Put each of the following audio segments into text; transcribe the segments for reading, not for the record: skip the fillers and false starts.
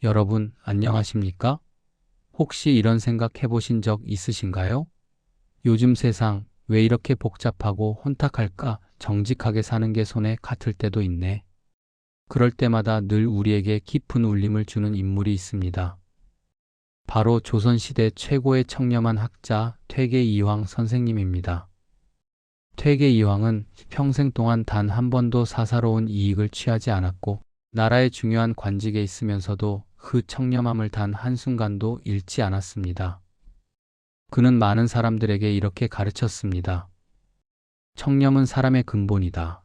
여러분, 안녕하십니까? 혹시 이런 생각 해보신 적 있으신가요? 요즘 세상 왜 이렇게 복잡하고 혼탁할까? 정직하게 사는 게 손에 같을 때도 있네. 그럴 때마다 늘 우리에게 깊은 울림을 주는 인물이 있습니다. 바로 조선시대 최고의 청렴한 학자 퇴계이황 선생님입니다. 퇴계이황은 평생 동안 단 한 번도 사사로운 이익을 취하지 않았고 나라의 중요한 관직에 있으면서도 그 청렴함을 단 한순간도 잃지 않았습니다. 그는 많은 사람들에게 이렇게 가르쳤습니다. 청렴은 사람의 근본이다.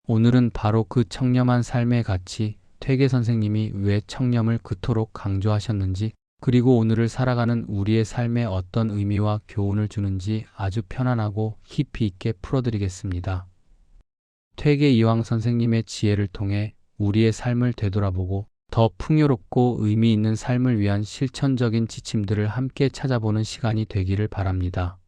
오늘은 바로 그 청렴한 삶의 가치, 퇴계 선생님이 왜 청렴을 그토록 강조하셨는지, 그리고 오늘을 살아가는 우리의 삶에 어떤 의미와 교훈을 주는지 아주 편안하고 깊이 있게 풀어드리겠습니다. 퇴계이황 선생님의 지혜를 통해 우리의 삶을 되돌아보고 더 풍요롭고 의미 있는 삶을 위한 실천적인 지침들을 함께 찾아보는 시간이 되기를 바랍니다.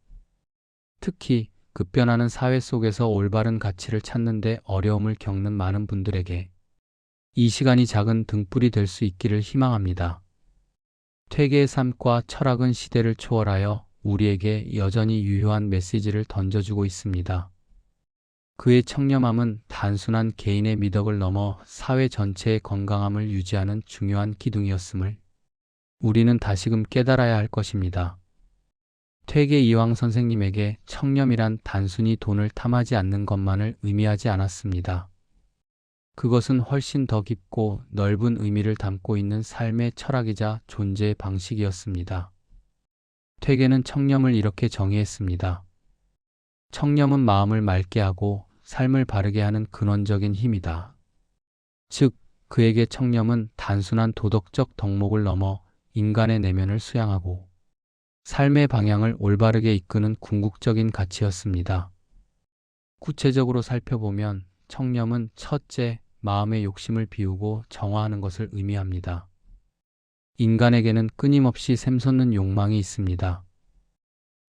특히 급변하는 사회 속에서 올바른 가치를 찾는 데 어려움을 겪는 많은 분들에게 이 시간이 작은 등불이 될 수 있기를 희망합니다. 퇴계의 삶과 철학은 시대를 초월하여 우리에게 여전히 유효한 메시지를 던져주고 있습니다. 그의 청렴함은 단순한 개인의 미덕을 넘어 사회 전체의 건강함을 유지하는 중요한 기둥이었음을 우리는 다시금 깨달아야 할 것입니다. 퇴계이황 선생님에게 청렴이란 단순히 돈을 탐하지 않는 것만을 의미하지 않았습니다. 그것은 훨씬 더 깊고 넓은 의미를 담고 있는 삶의 철학이자 존재의 방식이었습니다. 퇴계는 청렴을 이렇게 정의했습니다. 청렴은 마음을 맑게 하고 삶을 바르게 하는 근원적인 힘이다. 즉, 그에게 청렴은 단순한 도덕적 덕목을 넘어 인간의 내면을 수양하고 삶의 방향을 올바르게 이끄는 궁극적인 가치였습니다. 구체적으로 살펴보면 청렴은 첫째, 마음의 욕심을 비우고 정화하는 것을 의미합니다. 인간에게는 끊임없이 샘솟는 욕망이 있습니다.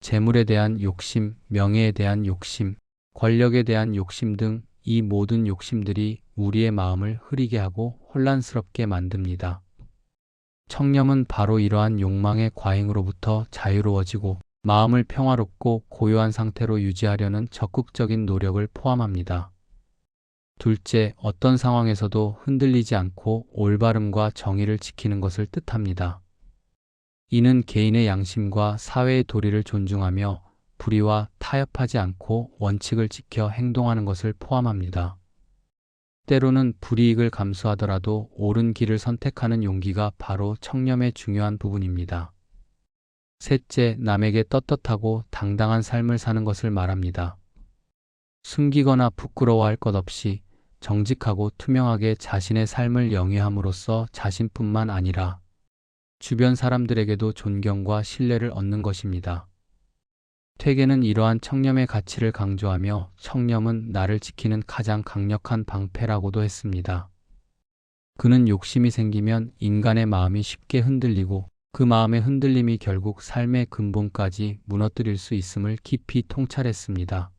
재물에 대한 욕심, 명예에 대한 욕심, 권력에 대한 욕심 등 이 모든 욕심들이 우리의 마음을 흐리게 하고 혼란스럽게 만듭니다. 청렴은 바로 이러한 욕망의 과잉으로부터 자유로워지고 마음을 평화롭고 고요한 상태로 유지하려는 적극적인 노력을 포함합니다. 둘째, 어떤 상황에서도 흔들리지 않고 올바름과 정의를 지키는 것을 뜻합니다. 이는 개인의 양심과 사회의 도리를 존중하며 불의와 타협하지 않고 원칙을 지켜 행동하는 것을 포함합니다. 때로는 불이익을 감수하더라도 옳은 길을 선택하는 용기가 바로 청렴의 중요한 부분입니다. 셋째, 남에게 떳떳하고 당당한 삶을 사는 것을 말합니다. 숨기거나 부끄러워할 것 없이 정직하고 투명하게 자신의 삶을 영위함으로써 자신뿐만 아니라 주변 사람들에게도 존경과 신뢰를 얻는 것입니다. 퇴계는 이러한 청렴의 가치를 강조하며 청렴은 나를 지키는 가장 강력한 방패라고도 했습니다. 그는 욕심이 생기면 인간의 마음이 쉽게 흔들리고 그 마음의 흔들림이 결국 삶의 근본까지 무너뜨릴 수 있음을 깊이 통찰했습니다.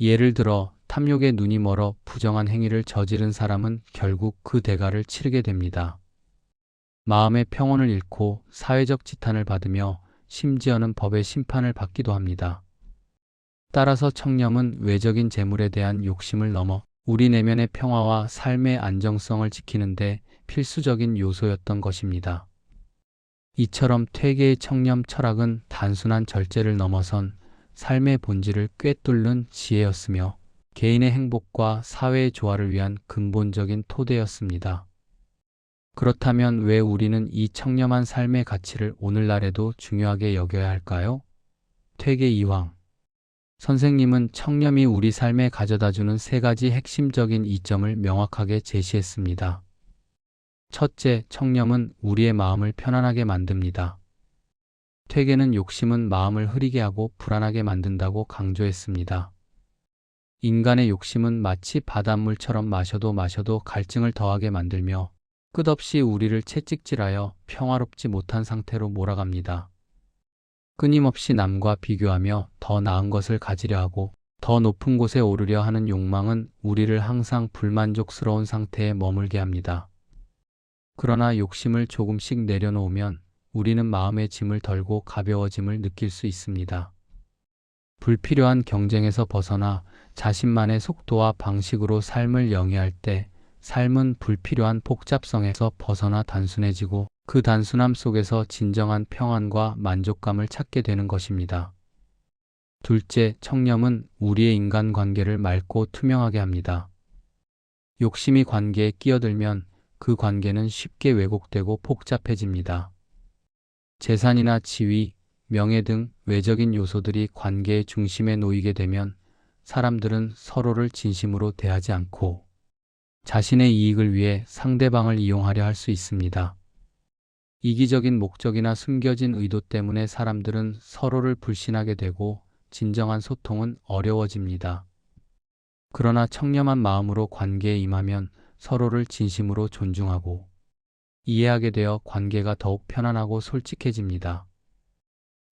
예를 들어 탐욕에 눈이 멀어 부정한 행위를 저지른 사람은 결국 그 대가를 치르게 됩니다. 마음의 평온을 잃고 사회적 지탄을 받으며 심지어는 법의 심판을 받기도 합니다. 따라서 청렴은 외적인 재물에 대한 욕심을 넘어 우리 내면의 평화와 삶의 안정성을 지키는 데 필수적인 요소였던 것입니다. 이처럼 퇴계의 청렴 철학은 단순한 절제를 넘어선 삶의 본질을 꿰뚫는 지혜였으며 개인의 행복과 사회의 조화를 위한 근본적인 토대였습니다. 그렇다면 왜 우리는 이 청렴한 삶의 가치를 오늘날에도 중요하게 여겨야 할까요? 퇴계이황 선생님은 청렴이 우리 삶에 가져다주는 세 가지 핵심적인 이점을 명확하게 제시했습니다. 첫째, 청렴은 우리의 마음을 편안하게 만듭니다. 퇴계는 욕심은 마음을 흐리게 하고 불안하게 만든다고 강조했습니다. 인간의 욕심은 마치 바닷물처럼 마셔도 갈증을 더하게 만들며 끝없이 우리를 채찍질하여 평화롭지 못한 상태로 몰아갑니다. 끊임없이 남과 비교하며 더 나은 것을 가지려 하고 더 높은 곳에 오르려 하는 욕망은 우리를 항상 불만족스러운 상태에 머물게 합니다. 그러나 욕심을 조금씩 내려놓으면 우리는 마음의 짐을 덜고 가벼워짐을 느낄 수 있습니다. 불필요한 경쟁에서 벗어나 자신만의 속도와 방식으로 삶을 영위할 때 삶은 불필요한 복잡성에서 벗어나 단순해지고 그 단순함 속에서 진정한 평안과 만족감을 찾게 되는 것입니다. 둘째, 청렴은 우리의 인간관계를 맑고 투명하게 합니다. 욕심이 관계에 끼어들면 그 관계는 쉽게 왜곡되고 복잡해집니다. 재산이나 지위, 명예 등 외적인 요소들이 관계의 중심에 놓이게 되면 사람들은 서로를 진심으로 대하지 않고 자신의 이익을 위해 상대방을 이용하려 할 수 있습니다. 이기적인 목적이나 숨겨진 의도 때문에 사람들은 서로를 불신하게 되고 진정한 소통은 어려워집니다. 그러나 청렴한 마음으로 관계에 임하면 서로를 진심으로 존중하고 이해하게 되어 관계가 더욱 편안하고 솔직해집니다.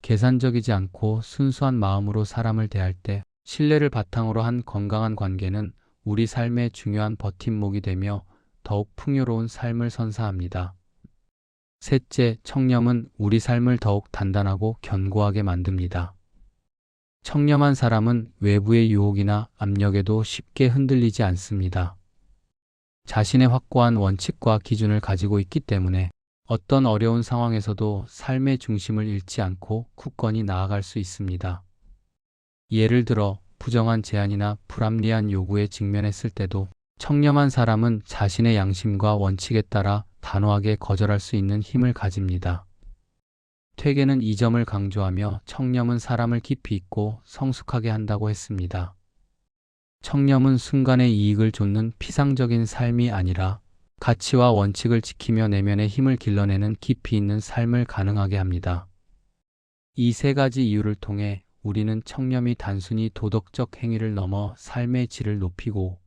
계산적이지 않고 순수한 마음으로 사람을 대할 때 신뢰를 바탕으로 한 건강한 관계는 우리 삶의 중요한 버팀목이 되며 더욱 풍요로운 삶을 선사합니다. 셋째, 청렴은 우리 삶을 더욱 단단하고 견고하게 만듭니다. 청렴한 사람은 외부의 유혹이나 압력에도 쉽게 흔들리지 않습니다. 자신의 확고한 원칙과 기준을 가지고 있기 때문에 어떤 어려운 상황에서도 삶의 중심을 잃지 않고 굳건히 나아갈 수 있습니다. 예를 들어 부정한 제안이나 불합리한 요구에 직면했을 때도 청렴한 사람은 자신의 양심과 원칙에 따라 단호하게 거절할 수 있는 힘을 가집니다. 퇴계는 이 점을 강조하며 청렴은 사람을 깊이 있고 성숙하게 한다고 했습니다. 청렴은 순간의 이익을 좇는 피상적인 삶이 아니라 가치와 원칙을 지키며 내면의 힘을 길러내는 깊이 있는 삶을 가능하게 합니다. 이 세 가지 이유를 통해 우리는 청렴이 단순히 도덕적 행위를 넘어 삶의 질을 높이고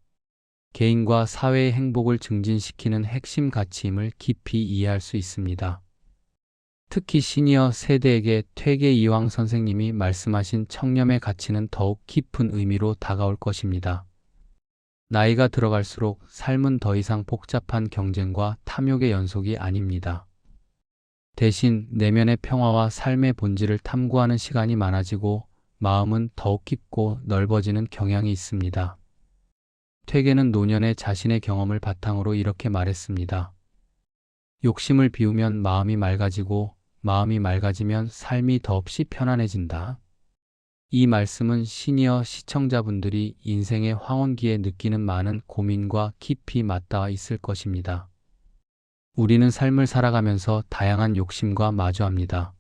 개인과 사회의 행복을 증진시키는 핵심 가치임을 깊이 이해할 수 있습니다. 특히 시니어 세대에게 퇴계 이황 선생님이 말씀하신 청렴의 가치는 더욱 깊은 의미로 다가올 것입니다. 나이가 들어갈수록 삶은 더 이상 복잡한 경쟁과 탐욕의 연속이 아닙니다. 대신 내면의 평화와 삶의 본질을 탐구하는 시간이 많아지고 마음은 더욱 깊고 넓어지는 경향이 있습니다. 퇴계는 노년의 자신의 경험을 바탕으로 이렇게 말했습니다. 욕심을 비우면 마음이 맑아지고 마음이 맑아지면 삶이 더없이 편안해진다. 이 말씀은 시니어 시청자분들이 인생의 황혼기에 느끼는 많은 고민과 깊이 맞닿아 있을 것입니다. 우리는 삶을 살아가면서 다양한 욕심과 마주합니다.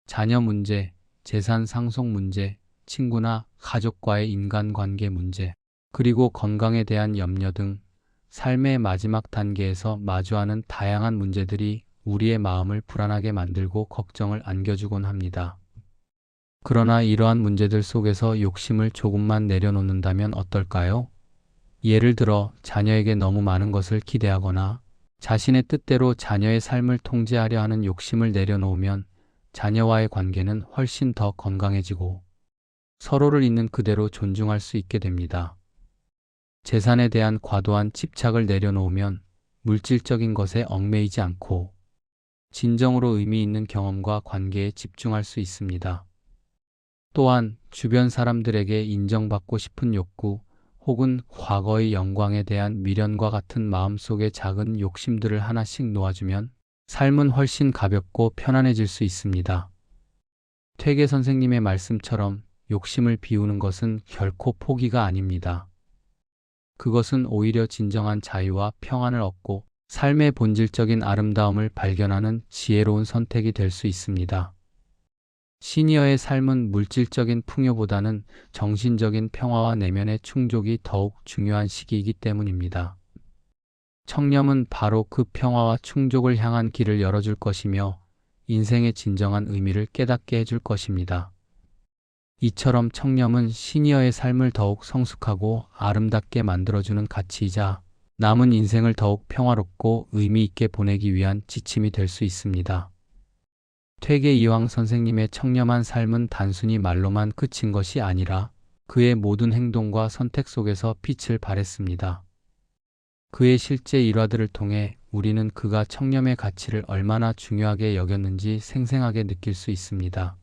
자녀 문제, 재산 상속 문제, 친구나 가족과의 인간관계 문제, 그리고 건강에 대한 염려 등 삶의 마지막 단계에서 마주하는 다양한 문제들이 우리의 마음을 불안하게 만들고 걱정을 안겨주곤 합니다. 그러나 이러한 문제들 속에서 욕심을 조금만 내려놓는다면 어떨까요? 예를 들어 자녀에게 너무 많은 것을 기대하거나 자신의 뜻대로 자녀의 삶을 통제하려 하는 욕심을 내려놓으면 자녀와의 관계는 훨씬 더 건강해지고 서로를 있는 그대로 존중할 수 있게 됩니다. 재산에 대한 과도한 집착을 내려놓으면 물질적인 것에 얽매이지 않고 진정으로 의미 있는 경험과 관계에 집중할 수 있습니다. 또한 주변 사람들에게 인정받고 싶은 욕구 혹은 과거의 영광에 대한 미련과 같은 마음속의 작은 욕심들을 하나씩 놓아주면 삶은 훨씬 가볍고 편안해질 수 있습니다. 퇴계 선생님의 말씀처럼 욕심을 비우는 것은 결코 포기가 아닙니다. 그것은 오히려 진정한 자유와 평안을 얻고 삶의 본질적인 아름다움을 발견하는 지혜로운 선택이 될 수 있습니다. 시니어의 삶은 물질적인 풍요보다는 정신적인 평화와 내면의 충족이 더욱 중요한 시기이기 때문입니다. 청렴은 바로 그 평화와 충족을 향한 길을 열어줄 것이며 인생의 진정한 의미를 깨닫게 해줄 것입니다. 이처럼 청렴은 시니어의 삶을 더욱 성숙하고 아름답게 만들어주는 가치이자 남은 인생을 더욱 평화롭고 의미 있게 보내기 위한 지침이 될 수 있습니다. 퇴계 이황 선생님의 청렴한 삶은 단순히 말로만 그친 것이 아니라 그의 모든 행동과 선택 속에서 빛을 발했습니다. 그의 실제 일화들을 통해 우리는 그가 청렴의 가치를 얼마나 중요하게 여겼는지 생생하게 느낄 수 있습니다.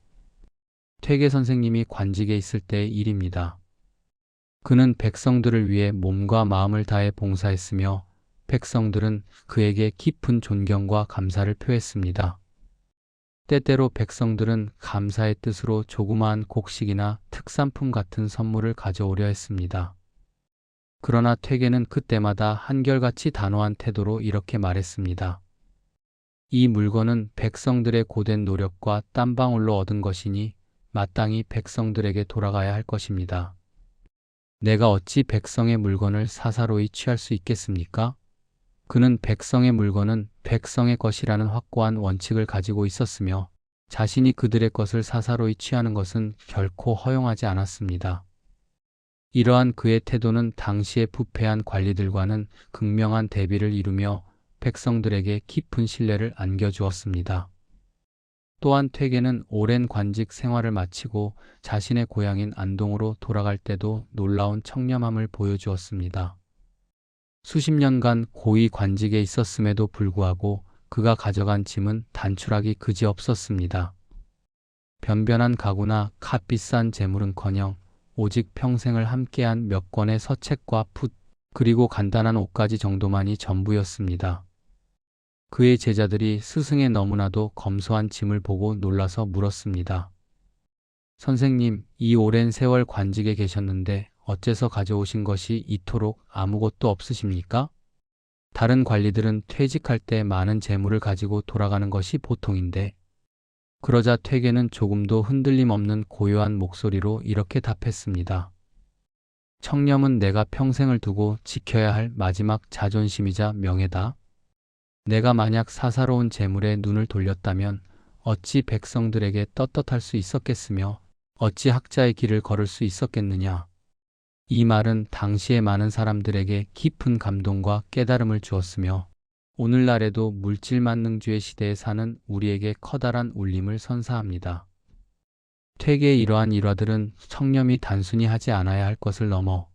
퇴계 선생님이 관직에 있을 때의 일입니다. 그는 백성들을 위해 몸과 마음을 다해 봉사했으며 백성들은 그에게 깊은 존경과 감사를 표했습니다. 때때로 백성들은 감사의 뜻으로 조그마한 곡식이나 특산품 같은 선물을 가져오려 했습니다. 그러나 퇴계는 그때마다 한결같이 단호한 태도로 이렇게 말했습니다. 이 물건은 백성들의 고된 노력과 땀방울로 얻은 것이니 마땅히 백성들에게 돌아가야 할 것입니다. 내가 어찌 백성의 물건을 사사로이 취할 수 있겠습니까? 그는 백성의 물건은 백성의 것이라는 확고한 원칙을 가지고 있었으며 자신이 그들의 것을 사사로이 취하는 것은 결코 허용하지 않았습니다. 이러한 그의 태도는 당시의 부패한 관리들과는 극명한 대비를 이루며 백성들에게 깊은 신뢰를 안겨주었습니다. 또한 퇴계는 오랜 관직 생활을 마치고 자신의 고향인 안동으로 돌아갈 때도 놀라운 청렴함을 보여주었습니다. 수십 년간 고위 관직에 있었음에도 불구하고 그가 가져간 짐은 단출하기 그지없었습니다. 변변한 가구나 값비싼 재물은커녕 오직 평생을 함께한 몇 권의 서책과 붓, 그리고 간단한 옷가지 정도만이 전부였습니다. 그의 제자들이 스승의 너무나도 검소한 짐을 보고 놀라서 물었습니다. 선생님, 이 오랜 세월 관직에 계셨는데 어째서 가져오신 것이 이토록 아무것도 없으십니까? 다른 관리들은 퇴직할 때 많은 재물을 가지고 돌아가는 것이 보통인데, 그러자 퇴계는 조금도 흔들림 없는 고요한 목소리로 이렇게 답했습니다. 청렴은 내가 평생을 두고 지켜야 할 마지막 자존심이자 명예다. 내가 만약 사사로운 재물에 눈을 돌렸다면 어찌 백성들에게 떳떳할 수 있었겠으며 어찌 학자의 길을 걸을 수 있었겠느냐. 이 말은 당시의 많은 사람들에게 깊은 감동과 깨달음을 주었으며 오늘날에도 물질만능주의 시대에 사는 우리에게 커다란 울림을 선사합니다. 퇴계의 이러한 일화들은 청렴이 단순히 하지 않아야 할 것을 넘어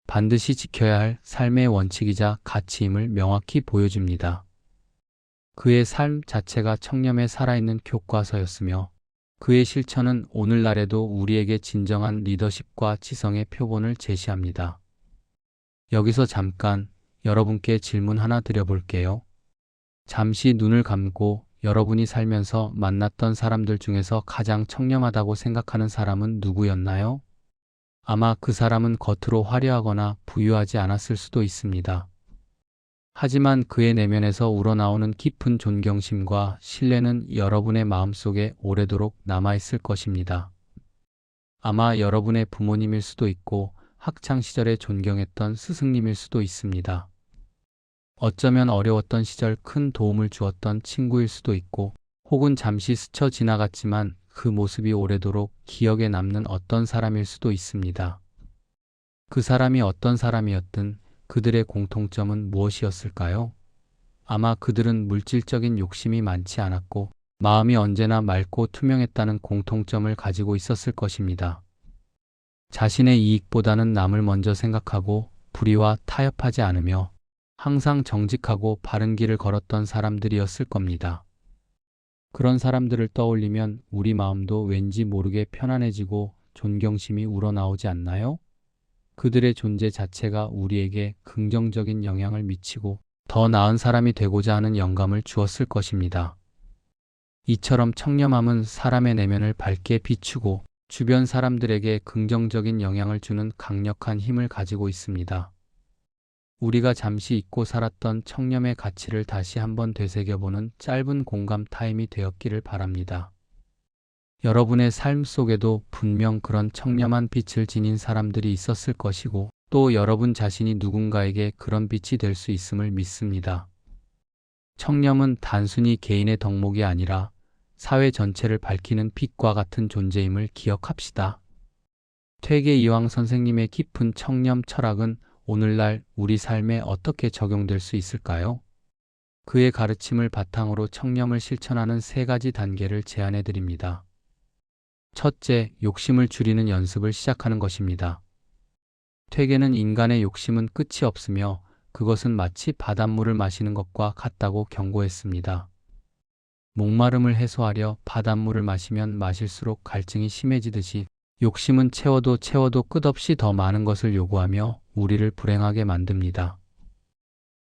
반드시 지켜야 할 삶의 원칙이자 가치임을 명확히 보여줍니다. 그의 삶 자체가 청렴에 살아있는 교과서였으며 그의 실천은 오늘날에도 우리에게 진정한 리더십과 지성의 표본을 제시합니다. 여기서 잠깐 여러분께 질문 하나 드려볼게요. 잠시 눈을 감고 여러분이 살면서 만났던 사람들 중에서 가장 청렴하다고 생각하는 사람은 누구였나요? 아마 그 사람은 겉으로 화려하거나 부유하지 않았을 수도 있습니다. 하지만 그의 내면에서 우러나오는 깊은 존경심과 신뢰는 여러분의 마음속에 오래도록 남아있을 것입니다. 아마 여러분의 부모님일 수도 있고 학창시절에 존경했던 스승님일 수도 있습니다. 어쩌면 어려웠던 시절 큰 도움을 주었던 친구일 수도 있고 혹은 잠시 스쳐 지나갔지만 그 모습이 오래도록 기억에 남는 어떤 사람일 수도 있습니다. 그 사람이 어떤 사람이었든 그들의 공통점은 무엇이었을까요? 아마 그들은 물질적인 욕심이 많지 않았고 마음이 언제나 맑고 투명했다는 공통점을 가지고 있었을 것입니다. 자신의 이익보다는 남을 먼저 생각하고 불의와 타협하지 않으며 항상 정직하고 바른 길을 걸었던 사람들이었을 겁니다. 그런 사람들을 떠올리면 우리 마음도 왠지 모르게 편안해지고 존경심이 우러나오지 않나요? 그들의 존재 자체가 우리에게 긍정적인 영향을 미치고 더 나은 사람이 되고자 하는 영감을 주었을 것입니다. 이처럼 청렴함은 사람의 내면을 밝게 비추고 주변 사람들에게 긍정적인 영향을 주는 강력한 힘을 가지고 있습니다. 우리가 잠시 잊고 살았던 청렴의 가치를 다시 한번 되새겨보는 짧은 공감 타임이 되었기를 바랍니다. 여러분의 삶 속에도 분명 그런 청렴한 빛을 지닌 사람들이 있었을 것이고 또 여러분 자신이 누군가에게 그런 빛이 될 수 있음을 믿습니다. 청렴은 단순히 개인의 덕목이 아니라 사회 전체를 밝히는 빛과 같은 존재임을 기억합시다. 퇴계 이황 선생님의 깊은 청렴 철학은 오늘날 우리 삶에 어떻게 적용될 수 있을까요? 그의 가르침을 바탕으로 청렴을 실천하는 3가지 단계를 제안해 드립니다. 첫째, 욕심을 줄이는 연습을 시작하는 것입니다. 퇴계는 인간의 욕심은 끝이 없으며 그것은 마치 바닷물을 마시는 것과 같다고 경고했습니다. 목마름을 해소하려 바닷물을 마시면 마실수록 갈증이 심해지듯이 욕심은 채워도 채워도 끝없이 더 많은 것을 요구하며 우리를 불행하게 만듭니다.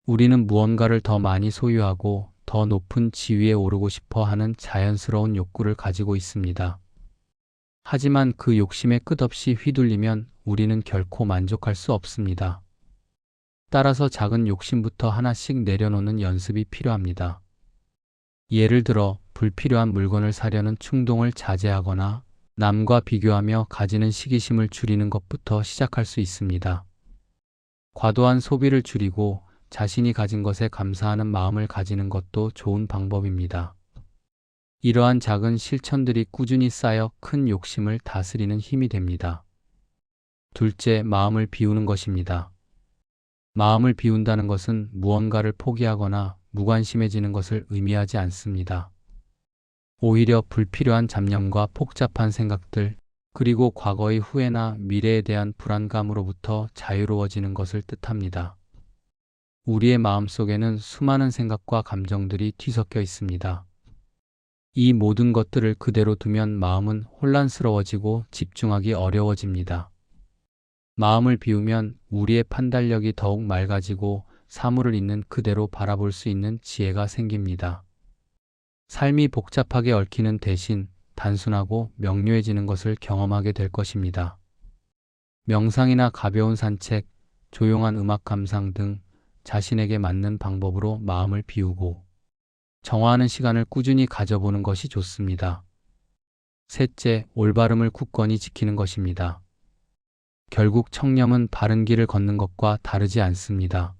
우리는 무언가를 더 많이 소유하고 더 높은 지위에 오르고 싶어 하는 자연스러운 욕구를 가지고 있습니다. 하지만 그 욕심에 끝없이 휘둘리면 우리는 결코 만족할 수 없습니다. 따라서 작은 욕심부터 하나씩 내려놓는 연습이 필요합니다. 예를 들어 불필요한 물건을 사려는 충동을 자제하거나 남과 비교하며 가지는 시기심을 줄이는 것부터 시작할 수 있습니다. 과도한 소비를 줄이고 자신이 가진 것에 감사하는 마음을 가지는 것도 좋은 방법입니다. 이러한 작은 실천들이 꾸준히 쌓여 큰 욕심을 다스리는 힘이 됩니다. 둘째, 마음을 비우는 것입니다. 마음을 비운다는 것은 무언가를 포기하거나 무관심해지는 것을 의미하지 않습니다. 오히려 불필요한 잡념과 복잡한 생각들, 그리고 과거의 후회나 미래에 대한 불안감으로부터 자유로워지는 것을 뜻합니다. 우리의 마음속에는 수많은 생각과 감정들이 뒤섞여 있습니다. 이 모든 것들을 그대로 두면 마음은 혼란스러워지고 집중하기 어려워집니다. 마음을 비우면 우리의 판단력이 더욱 맑아지고 사물을 있는 그대로 바라볼 수 있는 지혜가 생깁니다. 삶이 복잡하게 얽히는 대신 단순하고 명료해지는 것을 경험하게 될 것입니다. 명상이나 가벼운 산책, 조용한 음악 감상 등 자신에게 맞는 방법으로 마음을 비우고 정화하는 시간을 꾸준히 가져보는 것이 좋습니다. 셋째, 올바름을 굳건히 지키는 것입니다. 결국 청렴은 바른 길을 걷는 것과 다르지 않습니다.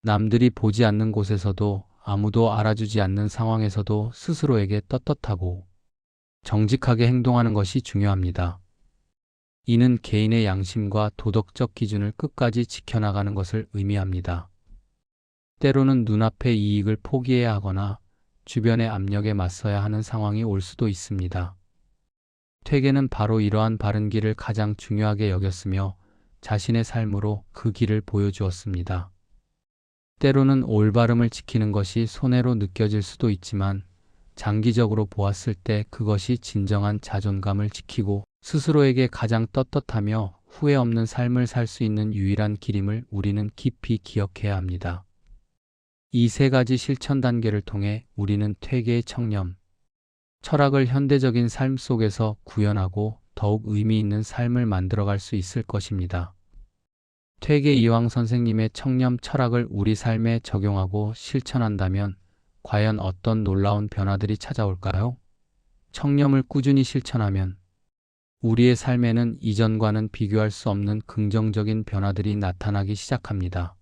남들이 보지 않는 곳에서도 아무도 알아주지 않는 상황에서도 스스로에게 떳떳하고 정직하게 행동하는 것이 중요합니다. 이는 개인의 양심과 도덕적 기준을 끝까지 지켜나가는 것을 의미합니다. 때로는 눈앞의 이익을 포기해야 하거나 주변의 압력에 맞서야 하는 상황이 올 수도 있습니다. 퇴계는 바로 이러한 바른 길을 가장 중요하게 여겼으며 자신의 삶으로 그 길을 보여주었습니다. 때로는 올바름을 지키는 것이 손해로 느껴질 수도 있지만 장기적으로 보았을 때 그것이 진정한 자존감을 지키고 스스로에게 가장 떳떳하며 후회 없는 삶을 살 수 있는 유일한 길임을 우리는 깊이 기억해야 합니다. 이 세 가지 실천 단계를 통해 우리는 퇴계의 청렴, 철학을 현대적인 삶 속에서 구현하고 더욱 의미 있는 삶을 만들어갈 수 있을 것입니다. 퇴계 이황 선생님의 청렴 철학을 우리 삶에 적용하고 실천한다면 과연 어떤 놀라운 변화들이 찾아올까요? 청렴을 꾸준히 실천하면 우리의 삶에는 이전과는 비교할 수 없는 긍정적인 변화들이 나타나기 시작합니다.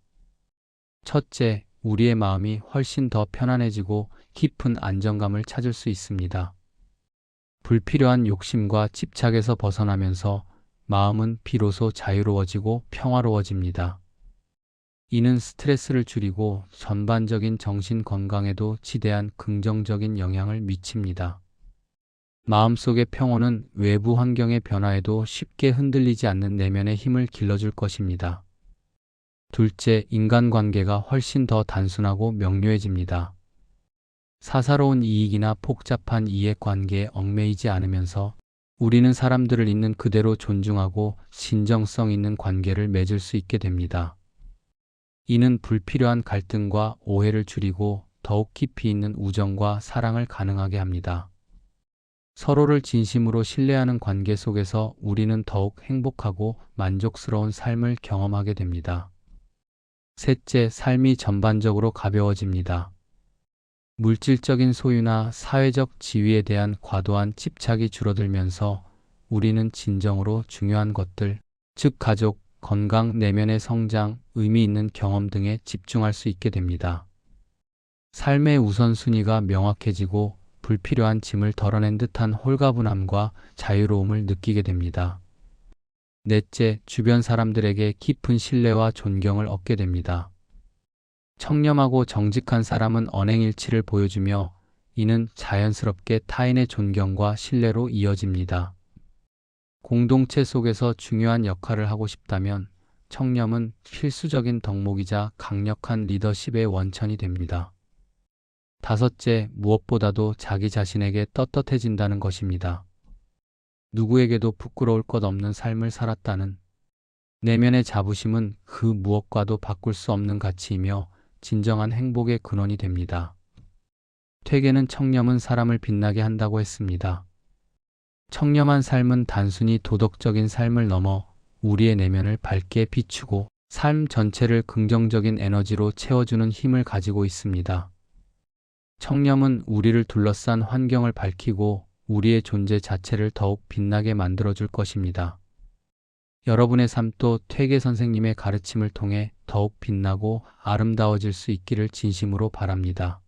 첫째, 우리의 마음이 훨씬 더 편안해지고 깊은 안정감을 찾을 수 있습니다. 불필요한 욕심과 집착에서 벗어나면서 마음은 비로소 자유로워지고 평화로워집니다. 이는 스트레스를 줄이고 전반적인 정신 건강에도 지대한 긍정적인 영향을 미칩니다. 마음속의 평온은 외부 환경의 변화에도 쉽게 흔들리지 않는 내면의 힘을 길러줄 것입니다. 둘째, 인간관계가 훨씬 더 단순하고 명료해집니다. 사사로운 이익이나 복잡한 이해관계에 얽매이지 않으면서 우리는 사람들을 있는 그대로 존중하고 진정성 있는 관계를 맺을 수 있게 됩니다. 이는 불필요한 갈등과 오해를 줄이고 더욱 깊이 있는 우정과 사랑을 가능하게 합니다. 서로를 진심으로 신뢰하는 관계 속에서 우리는 더욱 행복하고 만족스러운 삶을 경험하게 됩니다. 셋째, 삶이 전반적으로 가벼워집니다. 물질적인 소유나 사회적 지위에 대한 과도한 집착이 줄어들면서 우리는 진정으로 중요한 것들, 즉 가족, 건강, 내면의 성장, 의미 있는 경험 등에 집중할 수 있게 됩니다. 삶의 우선순위가 명확해지고 불필요한 짐을 덜어낸 듯한 홀가분함과 자유로움을 느끼게 됩니다. 넷째, 주변 사람들에게 깊은 신뢰와 존경을 얻게 됩니다. 청렴하고 정직한 사람은 언행일치를 보여주며 이는 자연스럽게 타인의 존경과 신뢰로 이어집니다. 공동체 속에서 중요한 역할을 하고 싶다면 청렴은 필수적인 덕목이자 강력한 리더십의 원천이 됩니다. 다섯째, 무엇보다도 자기 자신에게 떳떳해진다는 것입니다. 누구에게도 부끄러울 것 없는 삶을 살았다는 내면의 자부심은 그 무엇과도 바꿀 수 없는 가치이며 진정한 행복의 근원이 됩니다. 퇴계는 청렴은 사람을 빛나게 한다고 했습니다. 청렴한 삶은 단순히 도덕적인 삶을 넘어 우리의 내면을 밝게 비추고 삶 전체를 긍정적인 에너지로 채워주는 힘을 가지고 있습니다. 청렴은 우리를 둘러싼 환경을 밝히고 우리의 존재 자체를 더욱 빛나게 만들어줄 것입니다. 여러분의 삶도 퇴계 선생님의 가르침을 통해 더욱 빛나고 아름다워질 수 있기를 진심으로 바랍니다.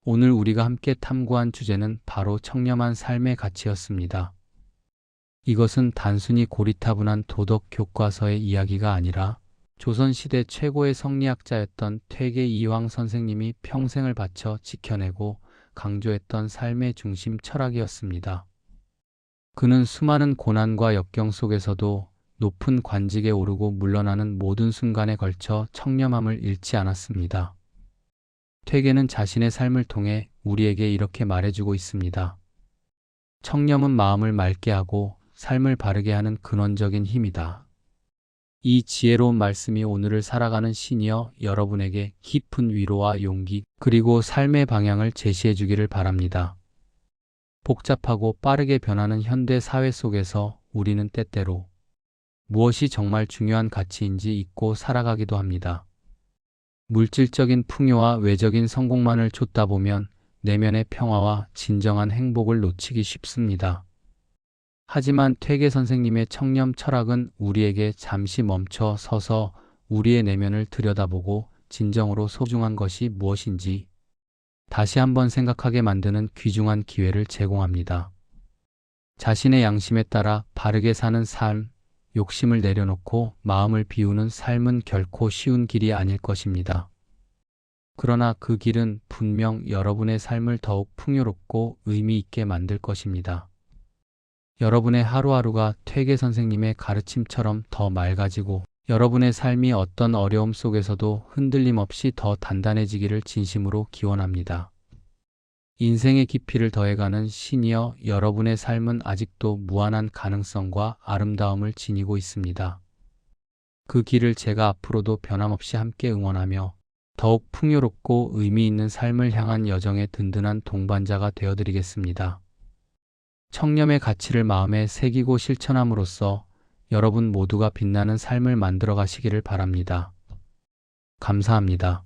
오늘 우리가 함께 탐구한 주제는 바로 청렴한 삶의 가치였습니다. 이것은 단순히 고리타분한 도덕 교과서의 이야기가 아니라 조선시대 최고의 성리학자였던 퇴계 이황 선생님이 평생을 바쳐 지켜내고 강조했던 삶의 중심 철학이었습니다. 그는 수많은 고난과 역경 속에서도 높은 관직에 오르고 물러나는 모든 순간에 걸쳐 청렴함을 잃지 않았습니다. 퇴계는 자신의 삶을 통해 우리에게 이렇게 말해주고 있습니다. 청렴은 마음을 맑게 하고 삶을 바르게 하는 근원적인 힘이다. 이 지혜로운 말씀이 오늘을 살아가는 시니어 여러분에게 깊은 위로와 용기 그리고 삶의 방향을 제시해 주기를 바랍니다. 복잡하고 빠르게 변하는 현대 사회 속에서 우리는 때때로 무엇이 정말 중요한 가치인지 잊고 살아가기도 합니다. 물질적인 풍요와 외적인 성공만을 좇다 보면 내면의 평화와 진정한 행복을 놓치기 쉽습니다. 하지만 퇴계 선생님의 청렴 철학은 우리에게 잠시 멈춰 서서 우리의 내면을 들여다보고 진정으로 소중한 것이 무엇인지 다시 한번 생각하게 만드는 귀중한 기회를 제공합니다. 자신의 양심에 따라 바르게 사는 삶, 욕심을 내려놓고 마음을 비우는 삶은 결코 쉬운 길이 아닐 것입니다. 그러나 그 길은 분명 여러분의 삶을 더욱 풍요롭고 의미 있게 만들 것입니다. 여러분의 하루하루가 퇴계 선생님의 가르침처럼 더 맑아지고 여러분의 삶이 어떤 어려움 속에서도 흔들림 없이 더 단단해지기를 진심으로 기원합니다. 인생의 깊이를 더해가는 시니어 여러분의 삶은 아직도 무한한 가능성과 아름다움을 지니고 있습니다. 그 길을 제가 앞으로도 변함없이 함께 응원하며 더욱 풍요롭고 의미 있는 삶을 향한 여정의 든든한 동반자가 되어드리겠습니다. 청렴의 가치를 마음에 새기고 실천함으로써 여러분 모두가 빛나는 삶을 만들어 가시기를 바랍니다. 감사합니다.